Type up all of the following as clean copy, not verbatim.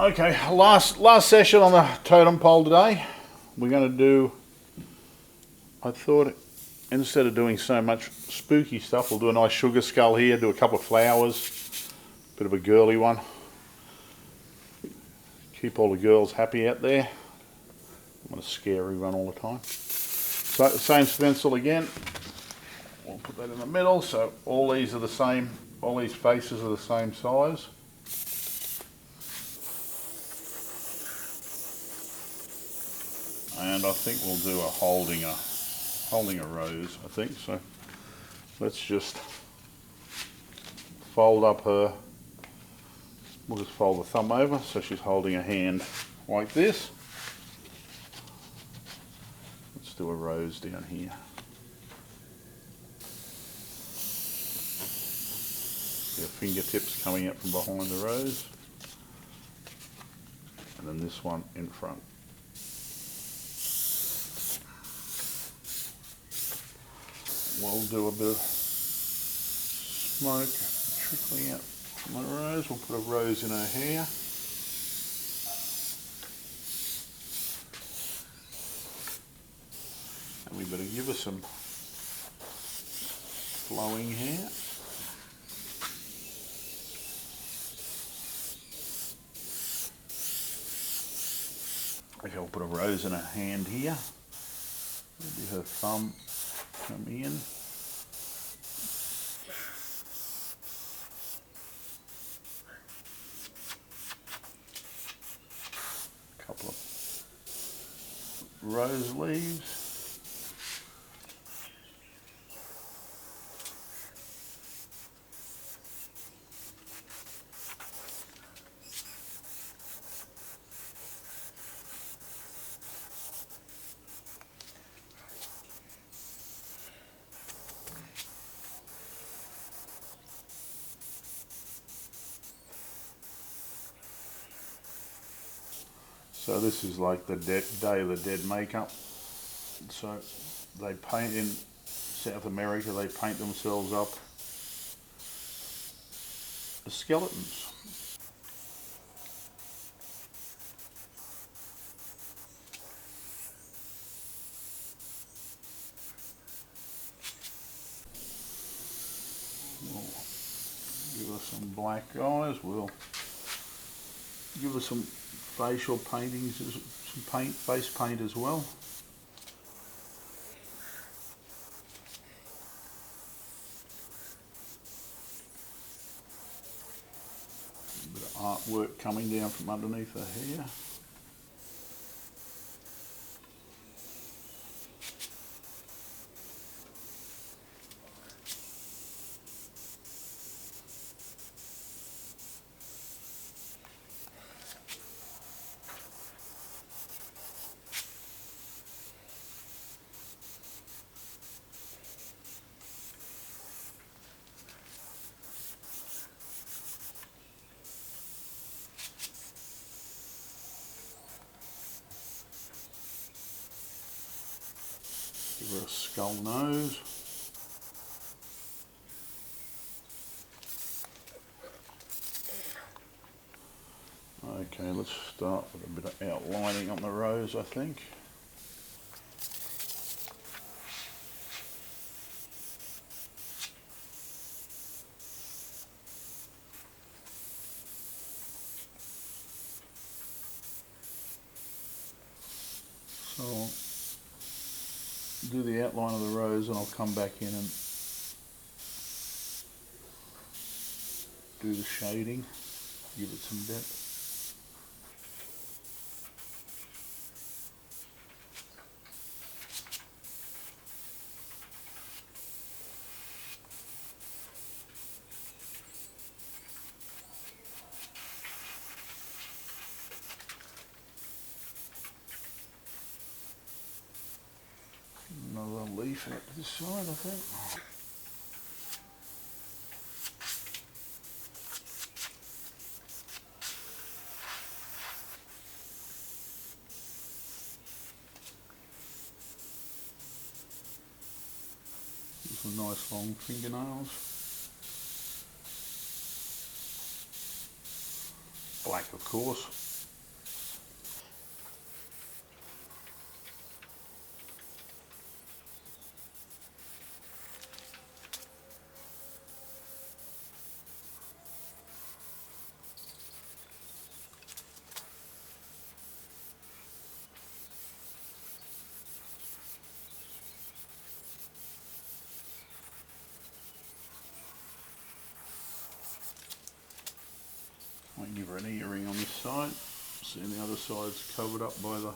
Okay, last session on the totem pole today. We're going to do, I thought instead of doing so much spooky stuff, we'll do a nice sugar skull here, do a couple of flowers, bit of a girly one. Keep all the girls happy out there. I'm going to scare everyone all the time. So same stencil again. We'll put that in the middle, so all these are the same, all these faces are the same size. And I think we'll do a holding a rose, I think. So let's just fold up her, we'll just fold the thumb over so she's holding a hand like this. Let's do a rose down here. Your fingertips coming out from behind the rose. And then this one in front. We'll do a bit of smoke trickling out from the rose. We'll put a rose in her hair. And we better give her some flowing hair. Okay, I'll put a rose in her hand here. Maybe her thumb come in. A couple of rose leaves. So this is like the Day of the Dead makeup. So they paint in South America, they paint themselves up as skeletons. We'll give her some black eyes. We'll give her some facial paintings, some face paint as well. A bit of artwork coming down from underneath her hair. Give her a skull nose. Okay, let's start with a bit of outlining on the rose, I think. So I'll do the outline of the rose and I'll come back in and do the shading, give it some depth. Another leaf out to this side, I think. Some nice long fingernails. Black, of course. Give her an earring on this side. See, the other side's covered up by the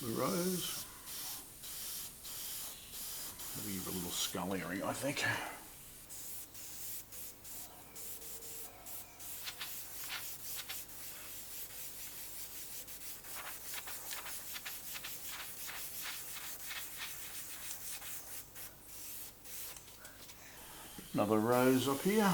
rose. Maybe give her a little skull earring, I think. Another rose up here.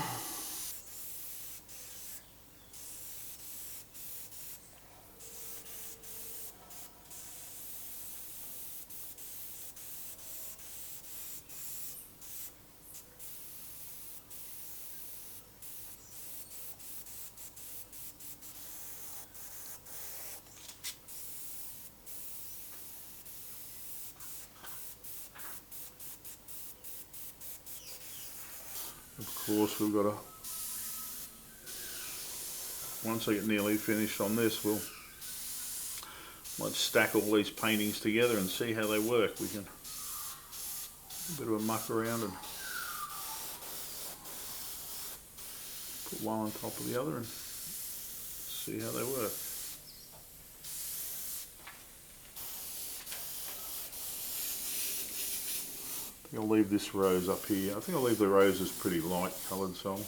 Of course, we've got to, once I get nearly finished on this, might stack all these paintings together and see how they work. We can a bit of a muck around and put one on top of the other and see how they work. I think I'll leave this rose up here. I think I'll leave the roses pretty light coloured, so I'll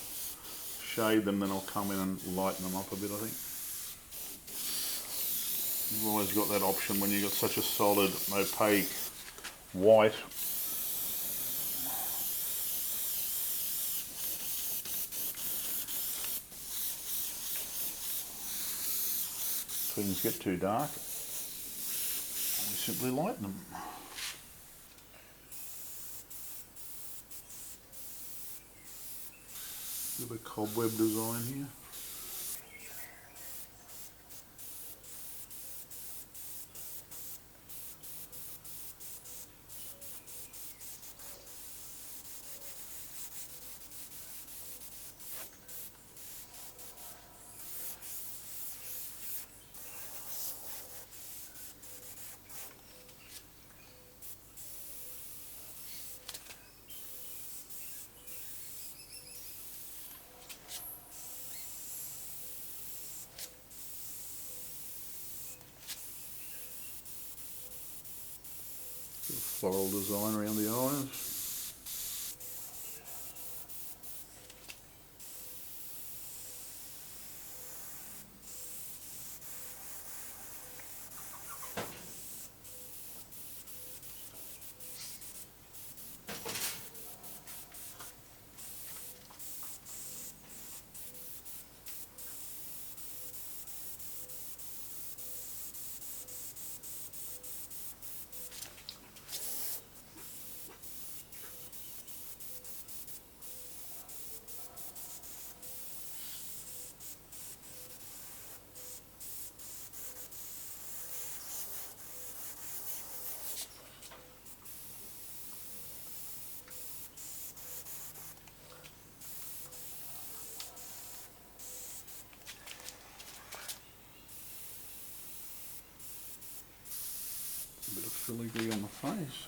shade them, then I'll come in and lighten them up a bit, I think. You've always got that option when you've got such a solid, opaque white. Things get too dark, we simply lighten them. Bit of a cobweb design here. Floral design around the eyes. A bit of filigree on the face.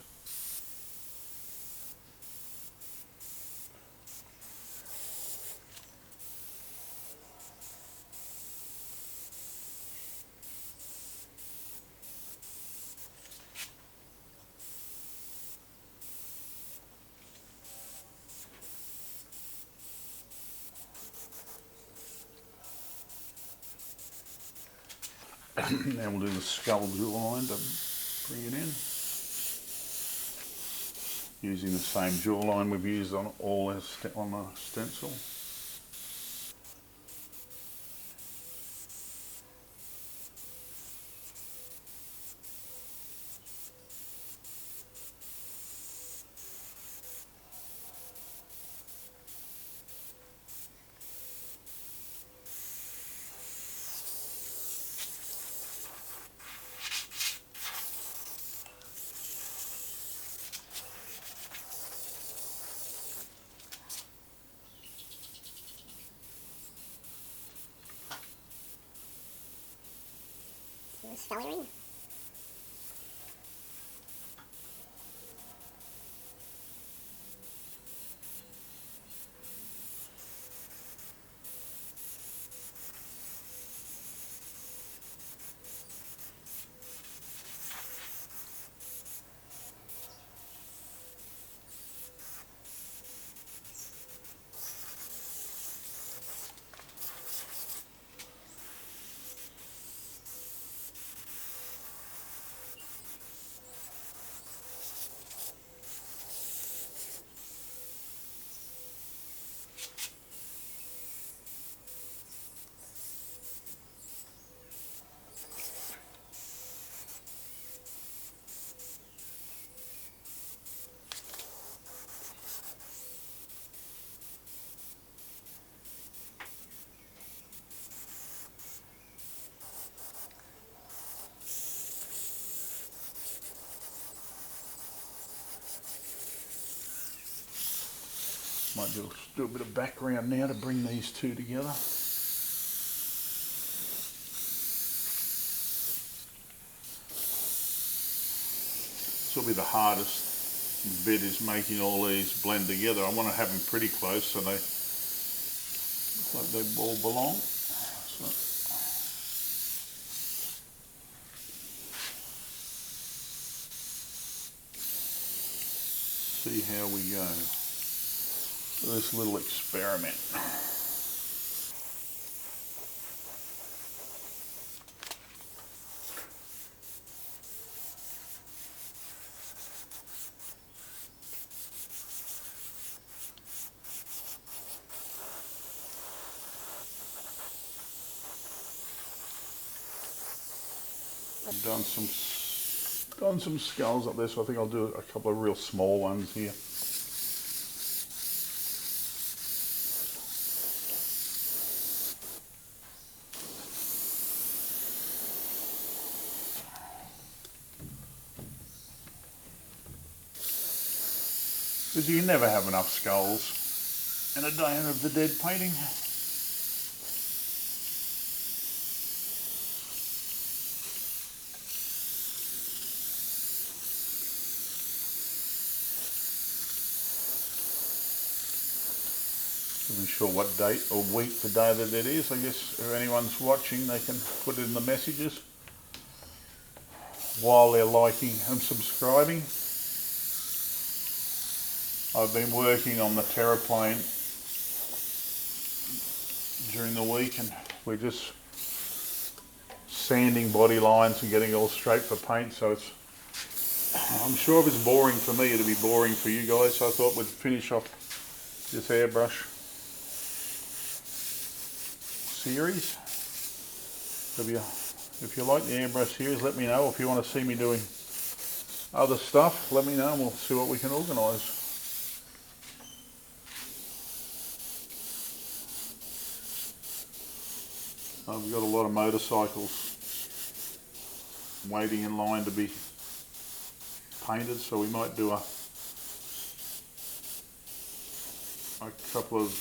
Now we'll do the skull jawline to bring it in. Using the same jawline we've used on all our on the stencil. Scullery. Might do a bit of background now to bring these two together. This will be the hardest bit, is making all these blend together. I want to have them pretty close so they look like they all belong. So. See how we go. This little experiment. I've done some skulls up there, so I think I'll do a couple of real small ones here. Because you never have enough skulls in a day of the dead painting. I'm not sure what date or week today that it is. I guess if anyone's watching, they can put it in the messages while they're liking and subscribing. I've been working on the terraplane during the week, and we're just sanding body lines and getting it all straight for paint, so it's, I'm sure if it's boring for me, it'll be boring for you guys, so I thought we'd finish off this airbrush series. If you like the airbrush series, let me know. If you want to see me doing other stuff, let me know and we'll see what we can organise. We've got a lot of motorcycles waiting in line to be painted, so we might do a couple of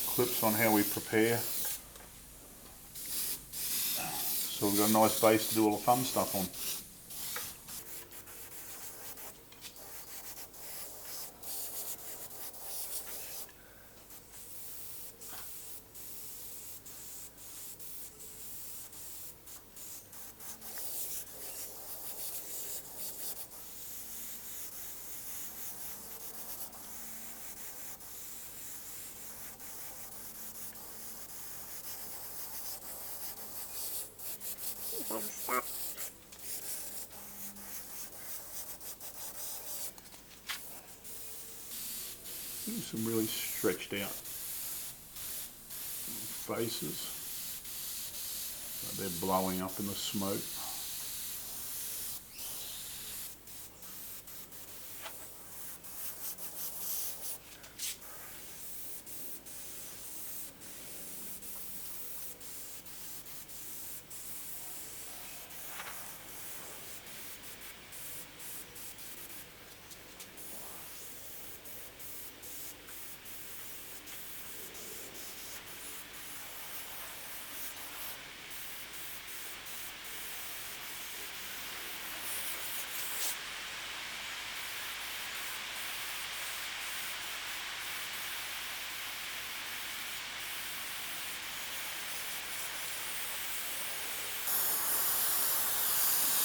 clips on how we prepare. So we've got a nice base to do all the fun stuff on. Some really stretched out faces. They're blowing up in the smoke.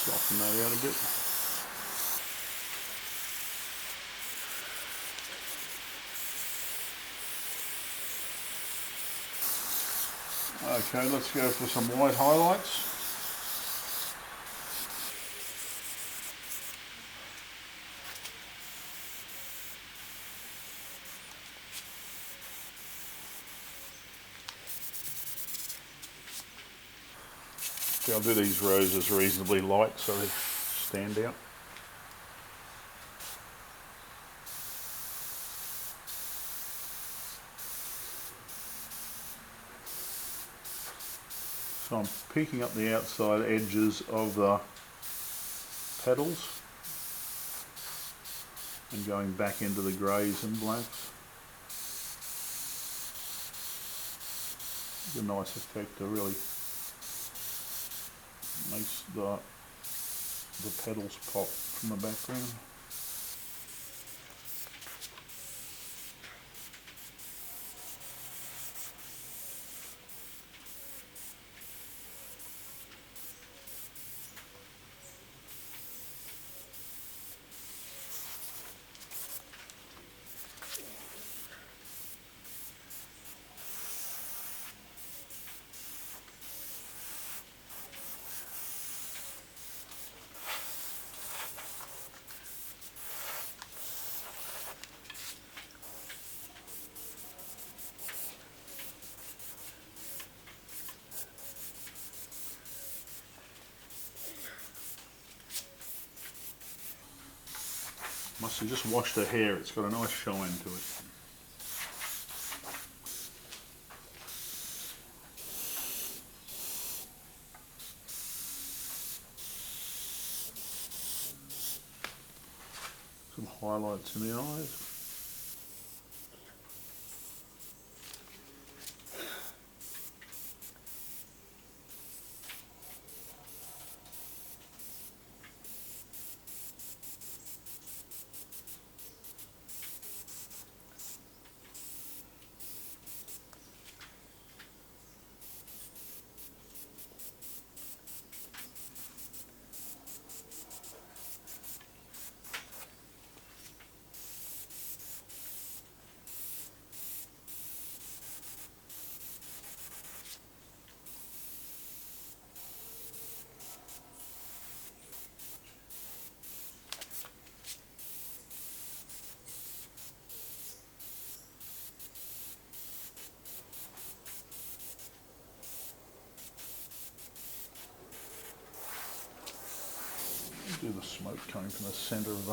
Soften that out a bit. Okay, let's go for some white highlights. See, I'll do these roses reasonably light so they stand out. So I'm picking up the outside edges of the petals and going back into the greys and blacks. It's a nice effect to really makes the petals pop from the background. Must have just washed her hair, it's got a nice shine to it. Some highlights in the eyes. Do the smoke coming from the centre of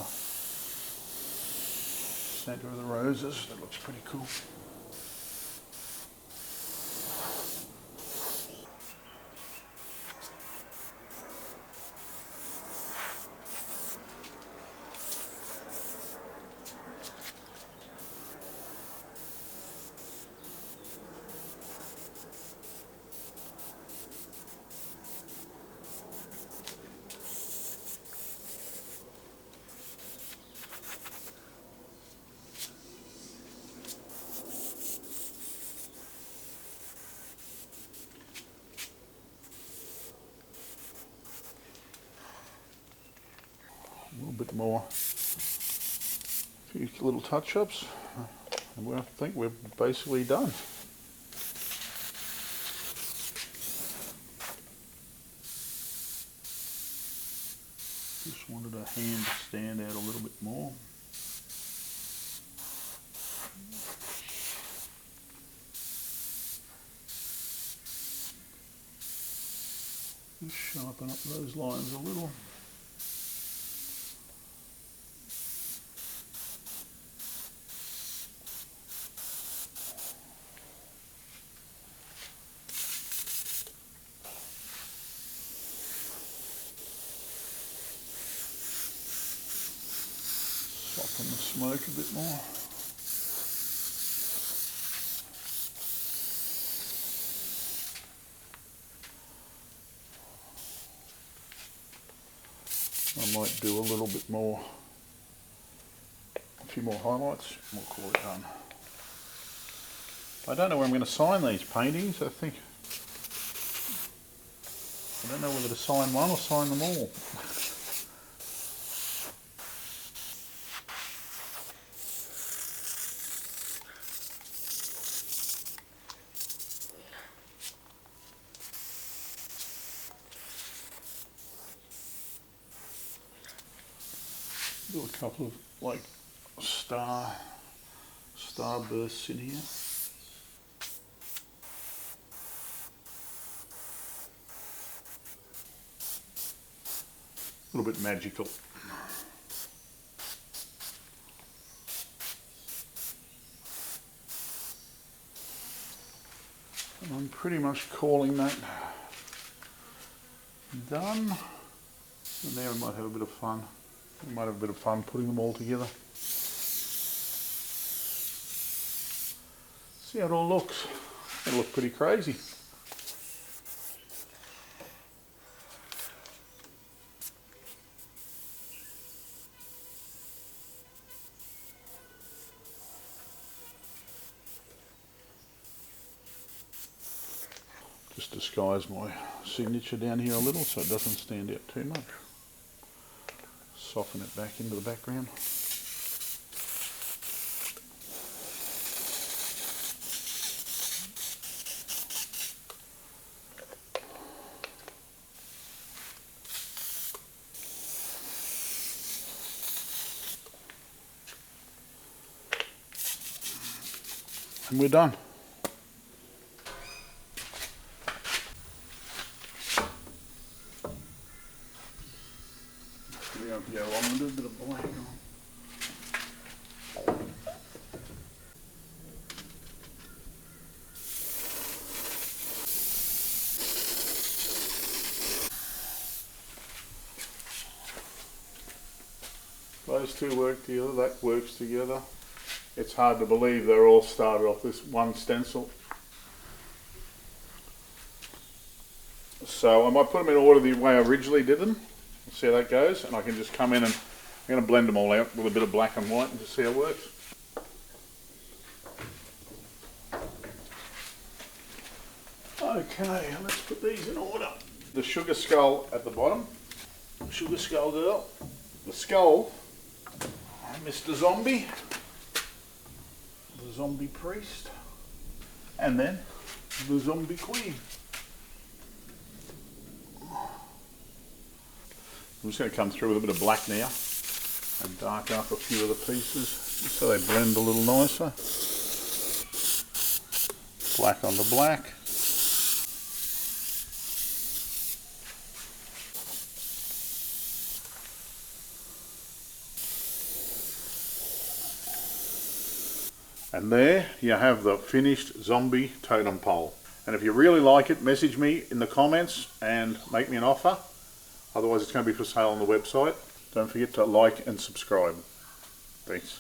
the roses. That looks pretty cool. A little bit more, a few little touch-ups, and I think we're basically done. Just wanted a hand to stand out a little bit more. Just sharpen up those lines a little. Soften the smoke a bit more. I might do a little bit more, a few more highlights, and we'll call it done. I don't know where I'm going to sign these paintings. I don't know whether to sign one or sign them all. Do a couple of like star bursts in here. A little bit magical. And I'm pretty much calling that done. And now we might have a bit of fun. We might have a bit of fun putting them all together. See how it all looks. It'll look pretty crazy. Just disguise my signature down here a little so it doesn't stand out too much. Soften it back into the background. And we're done. We're going to go on with a bit of black on. Those two work together, that works together. It's hard to believe they're all started off this one stencil. So I might put them in order the way I originally did them. See how that goes, and I can just come in and I'm going to blend them all out with a bit of black and white and just see how it works. Okay, let's put these in order. The sugar skull at the bottom. Sugar skull girl. The skull, Mr. Zombie. The zombie priest. And then the zombie queen. I'm just going to come through with a bit of black now and darken up a few of the pieces so they blend a little nicer. Black on the black. And there you have the finished zombie totem pole. And if you really like it, message me in the comments and make me an offer. Otherwise it's going to be for sale on the website. Don't forget to like and subscribe. Thanks.